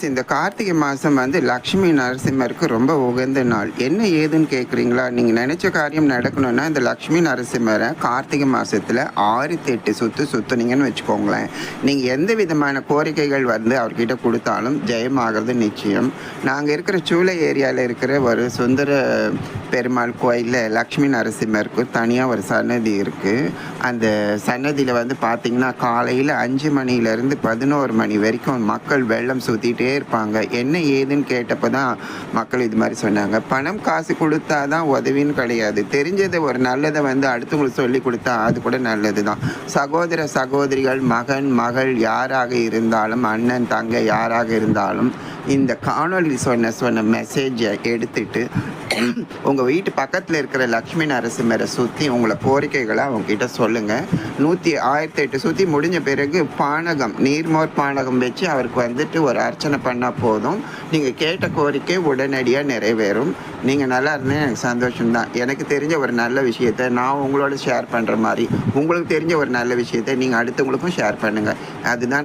இந்த கார்த்திகை மாதம் வந்து லக்ஷ்மி நரசிம்மருக்கு ரொம்ப உகந்த நாள். என்ன ஏதுன்னு கேட்குறீங்களா? நீங்கள் நினச்ச காரியம் நடக்கணும்னா இந்த லக்ஷ்மி நரசிம்மரை கார்த்திகை மாதத்தில் 6 8 சுற்று சுற்றுனீங்கன்னு வச்சுக்கோங்களேன். நீங்கள் எந்த விதமான கோரிக்கைகள் வந்து அவர்கிட்ட கொடுத்தாலும் ஜெயமாகிறது நிச்சயம். நாங்கள் இருக்கிற சூளை ஏரியாவில் இருக்கிற ஒரு சுந்தர பெருமாள் கோயிலில் லக்ஷ்மி நரசிம்மருக்கு தனியாக ஒரு சன்னதி இருக்குது. அந்த சன்னதியில் வந்து பார்த்திங்கன்னா காலையில் 5 மணிலேருந்து 11 மணி வரைக்கும் மக்கள் வெள்ளம் சுற்றிட்டே இருப்பாங்க. என்ன ஏதுன்னு கேட்டப்போ தான் மக்கள் இது மாதிரி சொன்னாங்க. பணம் காசு கொடுத்தா தான் உதவின்னு கிடையாது. தெரிஞ்சதை ஒரு நல்லதை வந்து அடுத்தவங்களுக்கு சொல்லி கொடுத்தா அது கூட நல்லது தான். சகோதர சகோதரிகள், மகன் மகள் யாராக இருந்தாலும், அண்ணன் தங்கை யாராக இருந்தாலும் இந்த காணொலி சொன்ன மெசேஜை எடுத்துட்டு உங்கள் வீட்டு பக்கத்தில் இருக்கிற லக்ஷ்மி நரசிம்மரை சுற்றி உங்களை கோரிக்கைகளை அவங்ககிட்ட சொல்லுங்கள். 1008 சுற்றி முடிஞ்ச பிறகு பானகம், நீர்மோர் பானகம் வச்சு அவருக்கு வந்துட்டு ஒரு அர்ச்சனை பண்ணால் போதும். நீங்கள் கேட்ட கோரிக்கை உடனடியாக நிறைவேறும். நீங்கள் நல்லா இருந்தேன் எனக்கு சந்தோஷம்தான். எனக்கு தெரிஞ்ச ஒரு நல்ல விஷயத்தை நான் உங்களோட ஷேர் பண்ணுற மாதிரி உங்களுக்கு தெரிஞ்ச ஒரு நல்ல விஷயத்தை நீங்கள் அடுத்தவங்களுக்கும் ஷேர் பண்ணுங்கள். அதுதான்